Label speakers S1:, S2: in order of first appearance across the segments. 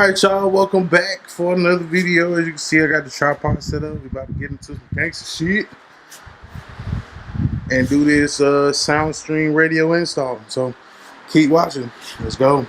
S1: Alright y'all, welcome back for another video. As you can see, I got the tripod set up. We about to get into some gangster shit and do this sound stream radio install. So keep watching. Let's go.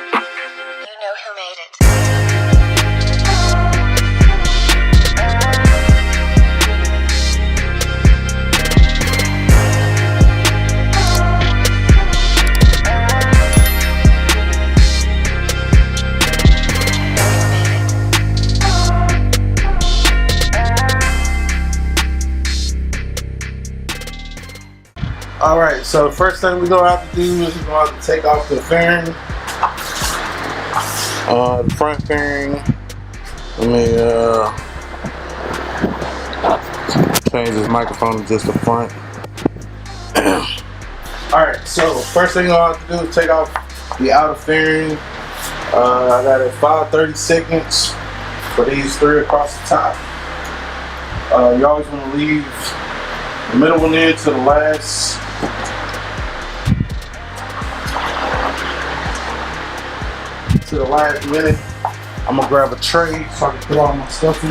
S1: Alright, so the first thing we're going to have to do is we're going to have to take off the fairing. The front fairing. Let me change this microphone to just the front. Alright, so first thing I'm going to have to do is take off the outer fairing. I got it 5/32 for these three across the top. You always want to leave the middle one in to the last. To the last minute. I'm gonna grab a tray so I can put all my stuff in.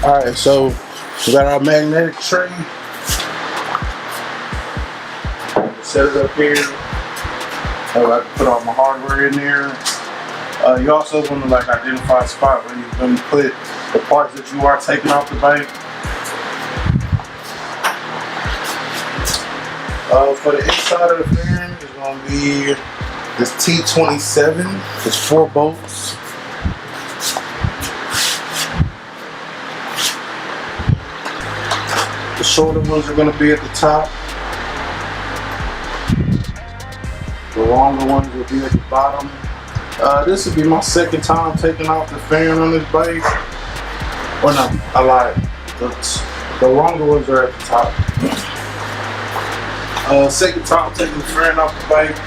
S1: Alright, so we got our magnetic tray. Set it up here. I can put all my hardware in there. You also want to identify a spot where you're going to put the parts that you are taking off the bike. For the inside of the fairing, it's going to be this T27. It's 4 bolts. The shorter ones are going to be at the top. The longer ones will be at the bottom. This will be my second time taking off the fairing on this bike. Or no, I lied. The longer ones are at the top. Second time taking the fairing off the bike.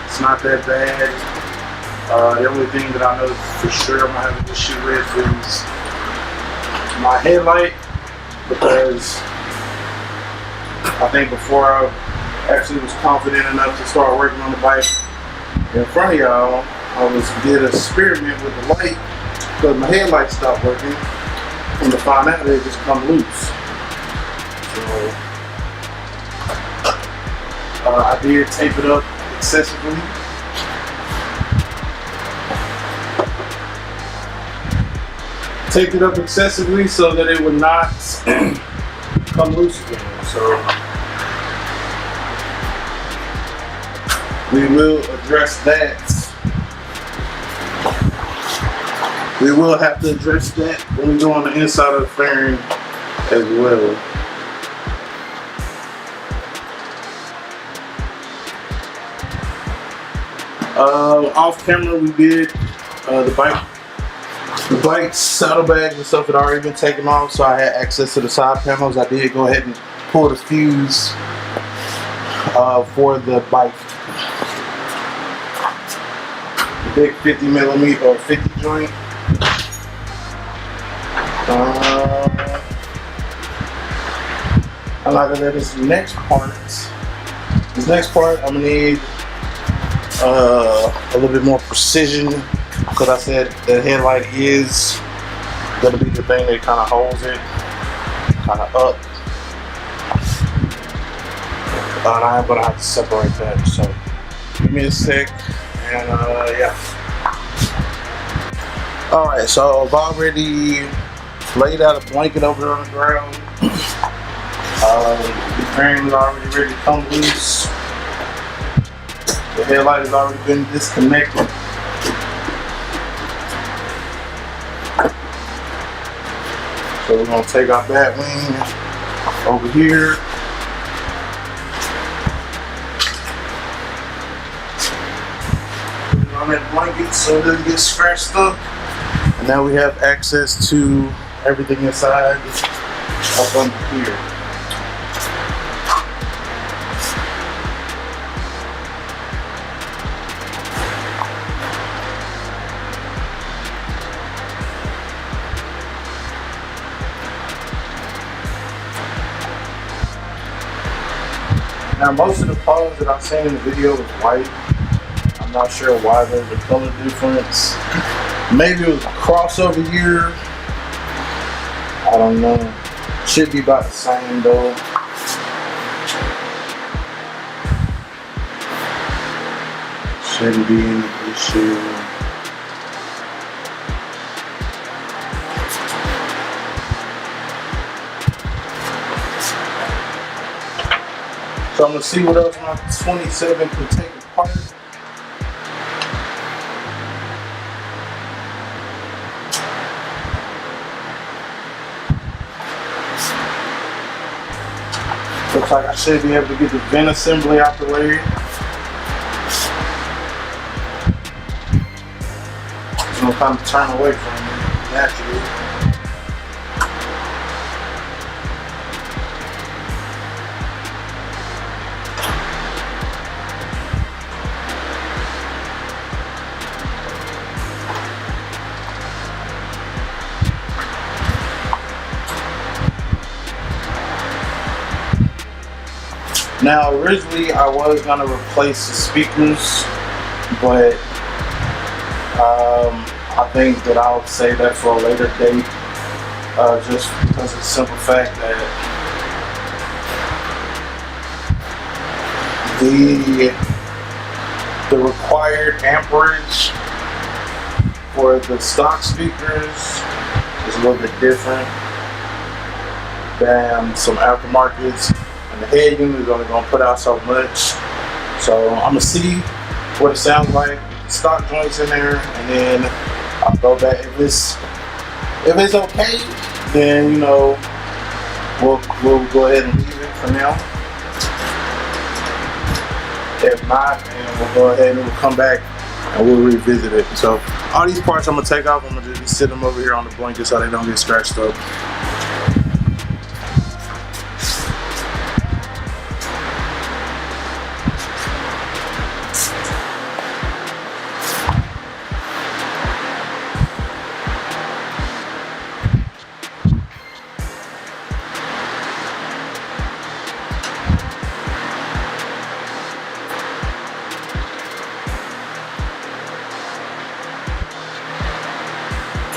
S1: It's not that bad. The only thing that I know for sure I'm gonna have an issue with is my headlight, because I think before I actually was confident enough to start working on the bike in front of y'all, I did an experiment with the light because my headlight stopped working, and to find out it just come loose. So I did tape it up excessively. Taped it up excessively so that it would not come loose again. So we will address that. We will have to address that when we go on the inside of the fairing as well. Off camera we did the bike's saddlebags and stuff had already been taken off, so I had access to the side panels. I did go ahead and pull the fuse for the bike. Big 50mm or 50 joint. And like I said, this next part I'm gonna need a little bit more precision, because I said the headlight is gonna be the thing that kind of holds it kind of up. And I'm gonna have to separate that. So give me a sec. And yeah. Alright, so I've already laid out a blanket over there on the ground. The fairing is already ready to come loose. The headlight has already been disconnected. So we're going to take our bat wing over here. On that blanket so it doesn't get scratched up. And now we have access to everything inside up under here. Now most of the pods that I've seen in the video was white. I'm not sure why there's a color difference. Maybe it was a crossover year. I don't know. Should be about the same though. Shouldn't be any issue. So I'm gonna see what else my 27 can take apart. Looks like I should be able to get the vent assembly out the way. I'm gonna kind of turn away from it naturally. Now, originally I was gonna replace the speakers, but I think that I'll save that for a later date, just because of the simple fact that the required amperage for the stock speakers is a little bit different than some aftermarkets. And the head unit is only going to put out so much. So I'm going to see what it sounds like with the stock joints in there, and then I'll go back. If it's okay, then you know we'll go ahead and leave it for now. If not, then we'll go ahead and we'll come back and we'll revisit it. So all these parts I'm going to take off. I'm going to just sit them over here on the blanket so they don't get scratched up.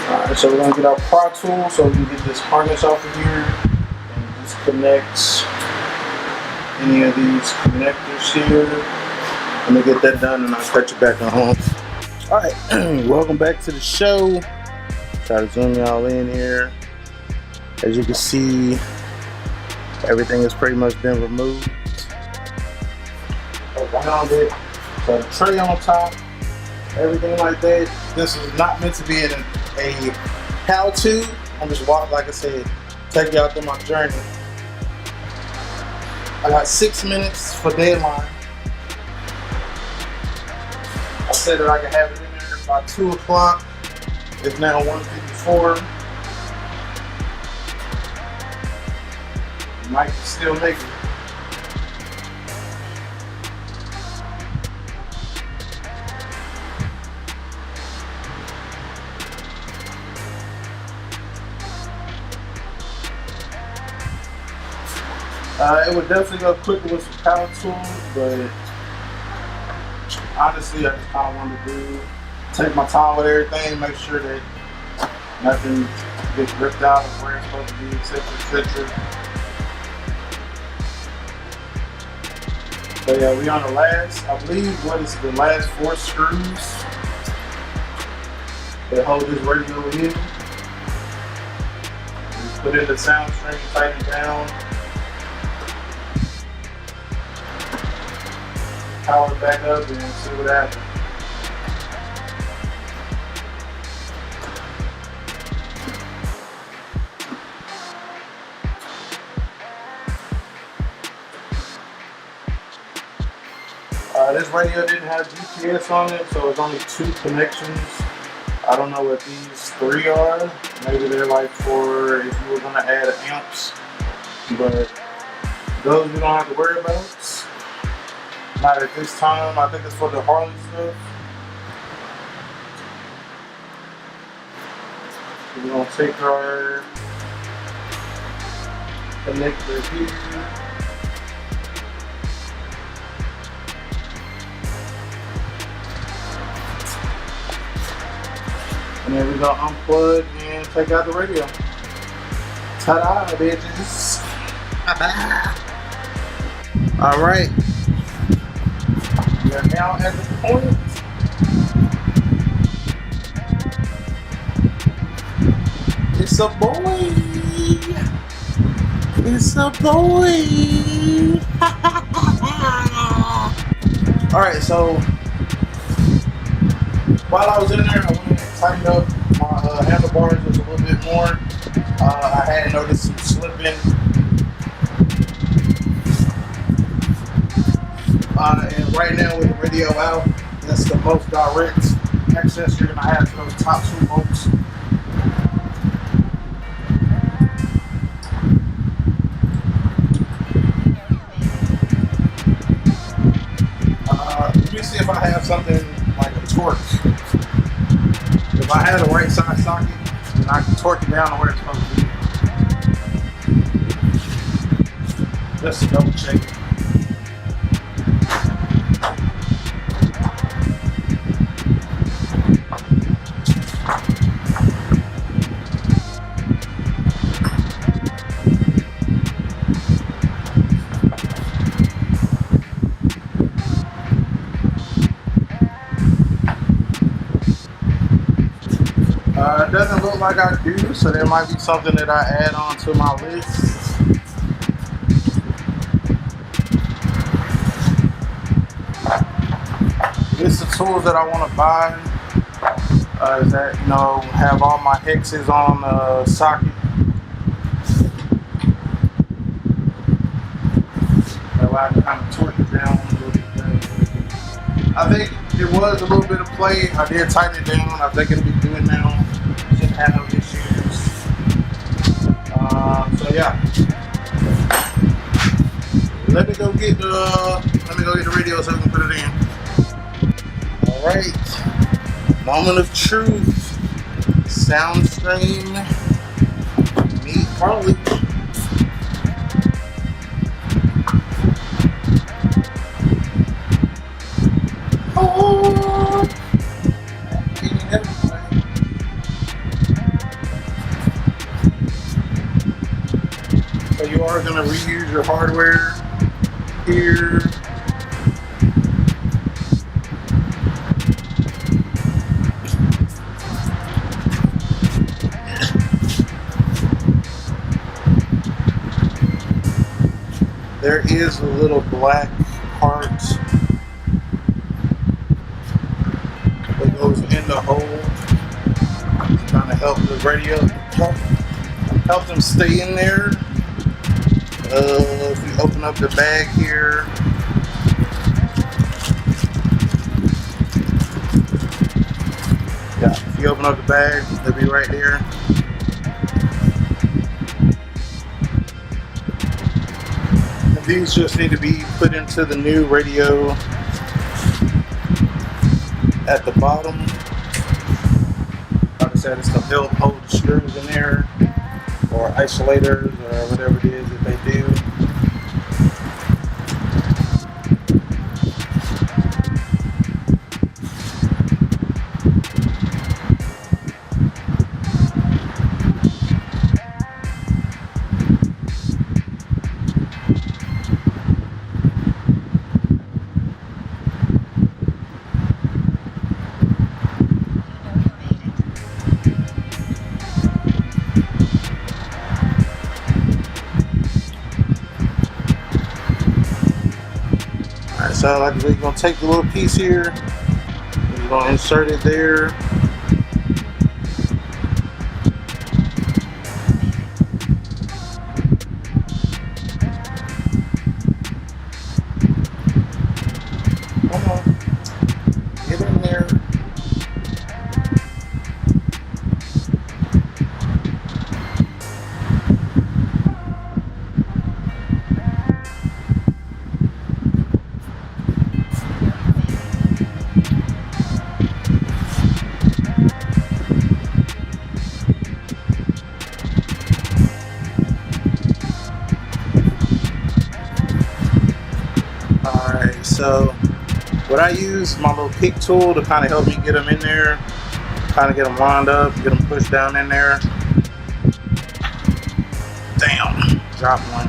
S1: Alright, so we're going to get our pry tool so we can get this harness off of here and disconnect any of these connectors here. Let me get that done and I'll cut you back on home. Alright, welcome back to the show. Try to zoom y'all in here. As you can see, everything has pretty much been removed around it. So the tray on top, everything like that. This is not meant to be a how-to. I'm just walking, like I said, take y'all through my journey. I got 6 minutes for deadline. I said that I could have it in there by 2 o'clock. It's now 1:54. Might still make it. It would definitely go quicker with some power tools, but honestly, I just kind of wanted to take my time with everything, make sure that nothing gets ripped out of where it's supposed to be, etc., etc. But yeah, we on the last, I believe, what is the last 4 screws that hold this radio in. Just put in the sound string, tighten it down. Power it back up and see what happens. This radio didn't have GPS on it, so it's only 2 connections. I don't know what these 3 are. Maybe they're like for if you were gonna add amps, but those we don't have to worry about. Not at this time. I think it's for the Harley stuff. We're gonna take our connector here. And then we're gonna unplug and take out the radio. Ta-da, bitches. All right. We are now at the point. It's a boy. It's a boy. All right, so while I was in there, I went and tightened up my handlebars just a little bit more. I had noticed some slipping. And right now with the radio out, that's the most direct access you're gonna have to those top two bolts. Let me see if I have something like a torque. If I had a right side socket, then I can torque it down to where it's supposed to be. Just to double check it. It doesn't look like I do, so there might be something that I add on to my list. It's the tools that I want to buy. Is that, you know, have all my hexes on the socket. That way I can kind of torque it down a little bit better. I think it was a little bit of play. I did tighten it down. I think it'll be good now. Shouldn't have no issues. So yeah. Let me go get the radio so we can put it in. Alright. Moment of truth. Sound stream. Meet Carly. So you are going to reuse your hardware here. There is a little black part that goes in the hole to kind of help the radio, help them stay in there. If we open up the bag here, yeah, if you open up the bag, they'll be right there. And these just need to be put into the new radio at the bottom. Like I said, it's to help hold the screws in there, or isolators, or whatever it is that they do. So like you're gonna take the little piece here, you're gonna insert it there. Come on, get in there. So what I use my little pick tool to kind of help me get them in there. Kind of get them lined up, get them pushed down in there. Damn, drop one.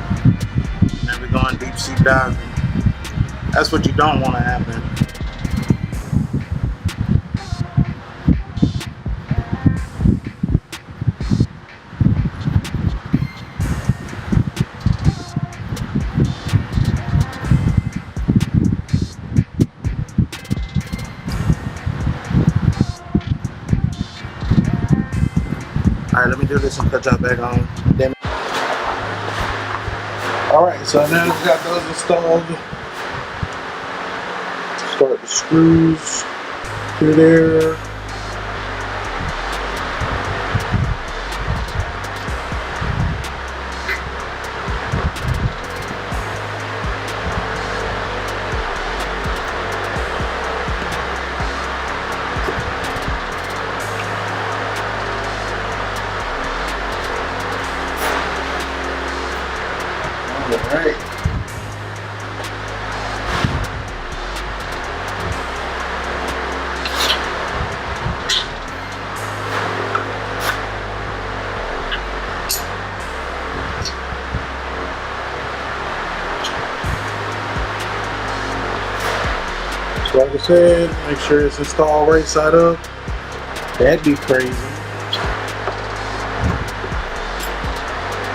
S1: And then we're going deep sea diving. That's what you don't want to happen. Alright, let me do this and cut y'all back on. Damn it. Alright, so now we got those installed. Start the screws through there. Alright. So like I said, make sure it's installed right side up. That'd be crazy.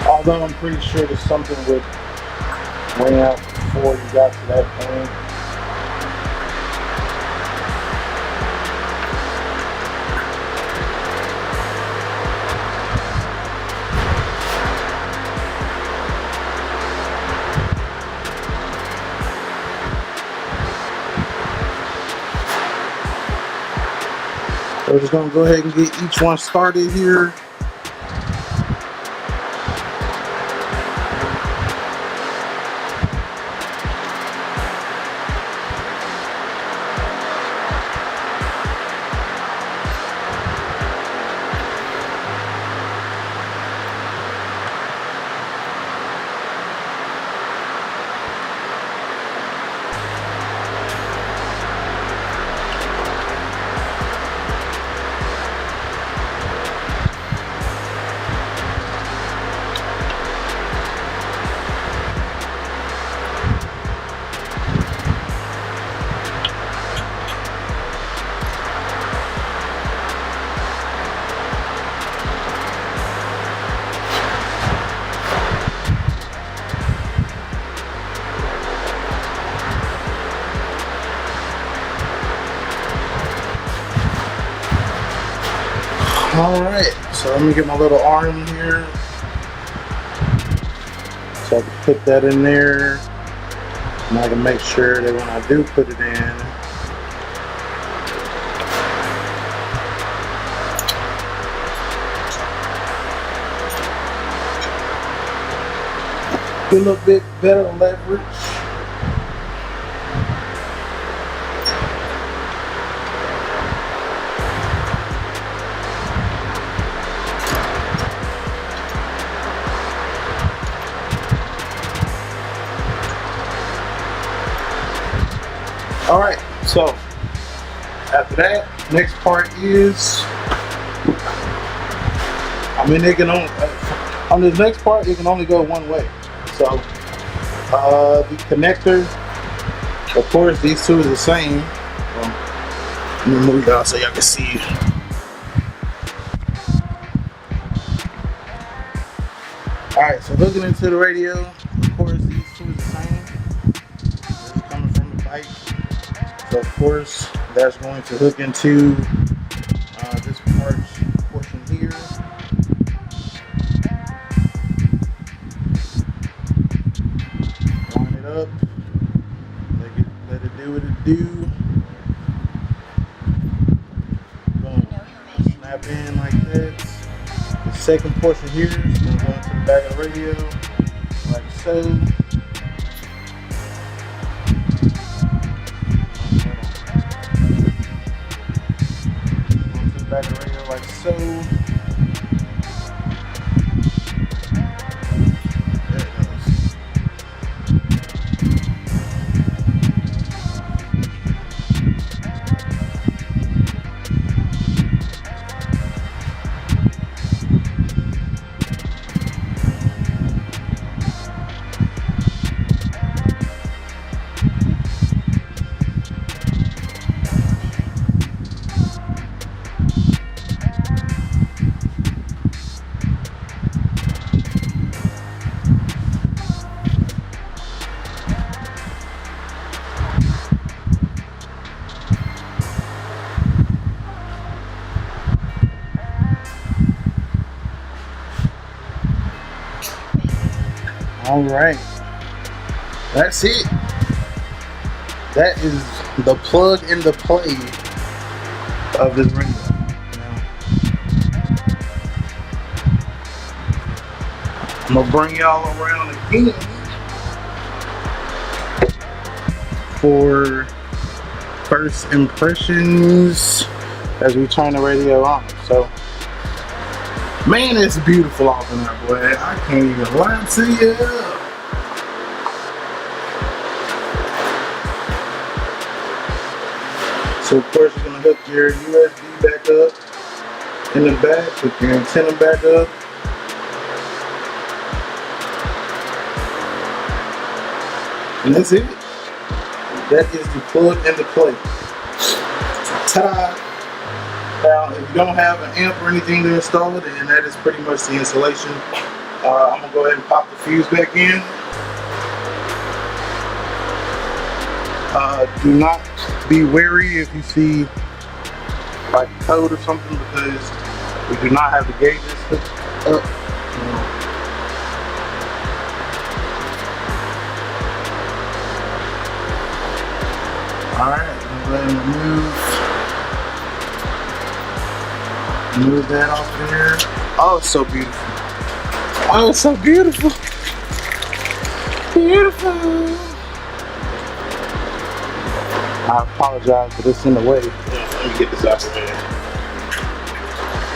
S1: Although I'm pretty sure that something would went out before you got to that point. So we're just going to go ahead and get each one started here. Alright, so let me get my little arm here. So I can put that in there. And I can make sure that when I do put it in, get a little bit better leverage. Alright, so after that, next part is, I mean, they can only, on this next part, it can only go one way. So, the connector, of course, these two are the same. Let me move y'all so y'all can see. Alright, so hooking into the radio, of course, these two are the same. This is coming from the bike. So of course, that's going to hook into this portion here. Line it up. Let it do what it do. Boom. Snap in like that. The second portion here is going to go into the back of the radio, like so. Back of the radio like so. There it goes. All right, that's it. That is the plug and the play of this radio. I'm gonna bring y'all around again for first impressions as we turn the radio on. So, man, it's beautiful out in there, boy. I can't even lie to you. So, of course, you're gonna hook your USB back up in the back, hook your antenna back up. And that's it. That is the plug and the play. Ta-da! Now, if you don't have an amp or anything to install it, and that is pretty much the installation, I'm gonna go ahead and pop the fuse back in. Do not be wary if you see like code or something, because we do not have the gauges hooked up. Alright, I'm going to move that off there. Oh, it's so beautiful. Oh, it's so beautiful. Beautiful. I apologize, but it's in the way. Let me get this out of here.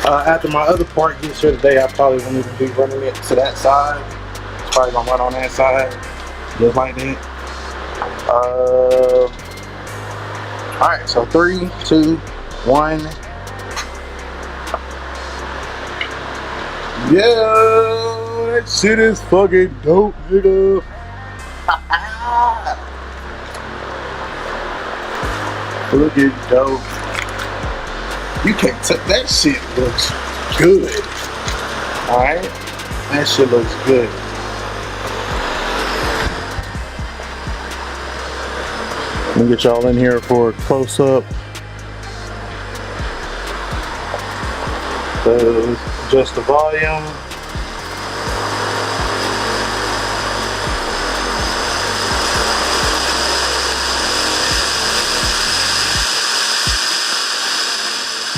S1: After my other part gets here today, I probably won't even be running it to that side. It's probably gonna run on that side, just like that. Alright, so 3, 2, 1. Yeah, that shit is fucking dope, nigga. Looking dope. You can't tell, that shit looks good. Alright? That shit looks good. Let me get y'all in here for a close up. So, adjust the volume.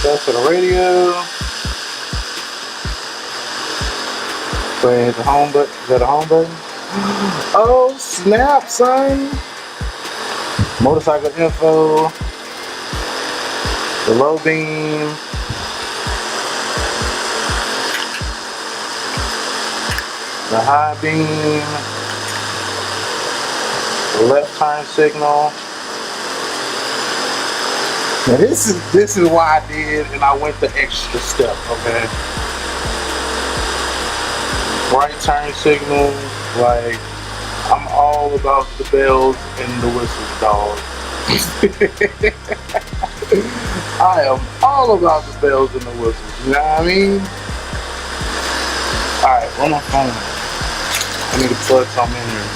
S1: That's for the radio. Go ahead and hit the home button. Is that a home button? Oh snap, son! Motorcycle info. The low beam. The high beam. The left turn signal. Now this is why I did, and I went the extra step, okay? Right turn signal, like, I'm all about the bells and the whistles, dog. I am all about the bells and the whistles, you know what I mean? Alright, where's my phone? I need to plug something in here.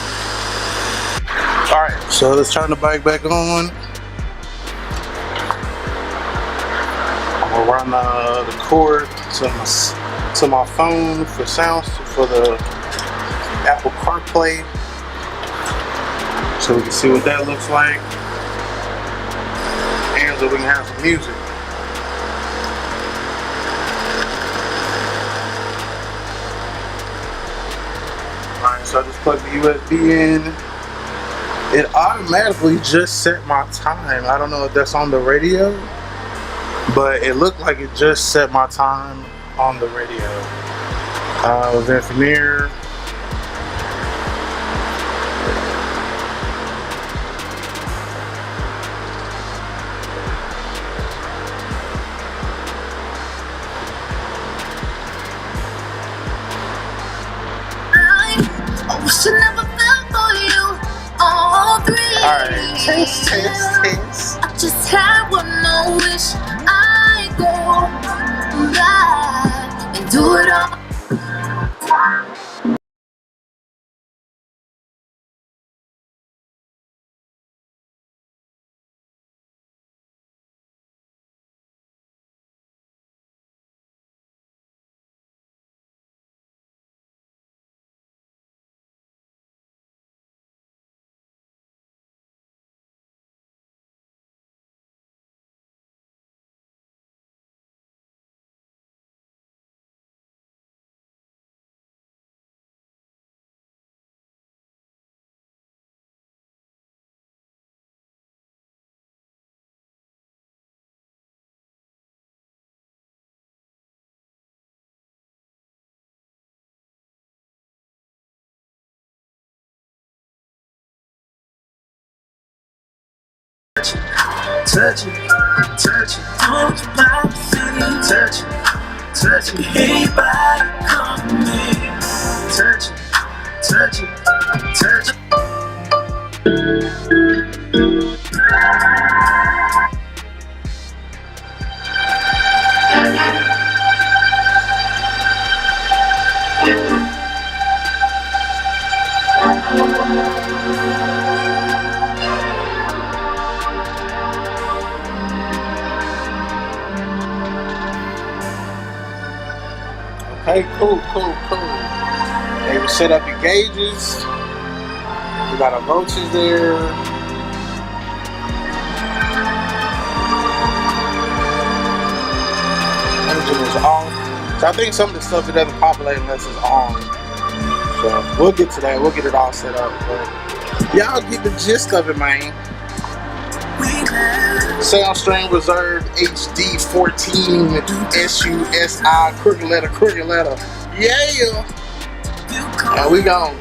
S1: Alright, so let's turn the bike back on. I'll run the cord to my phone for sounds for the Apple CarPlay, so we can see what that looks like, and so we can have some music. Alright, so I just plugged the USB in. It automatically just set my time. I don't know if that's on the radio, but it looked like it just set my time on the radio. I was in Premiere. Alright, taste.
S2: I just had one more wish. I go back and do it all.
S1: touch it, touch it. Don't you mind feeling? Touch it, touch it. Anybody come to me? Touch it, touch it, touch it.
S3: Okay, cool. They will set up your gauges. We got our voltage there. Engine is off. So I think some of the stuff it doesn't populate unless it's on. So we'll get to that. We'll get it all set up. But y'all get the gist of it, man. Soundstream Reserve HD 14 SUSI, crooked letter. Yeah. And we gone.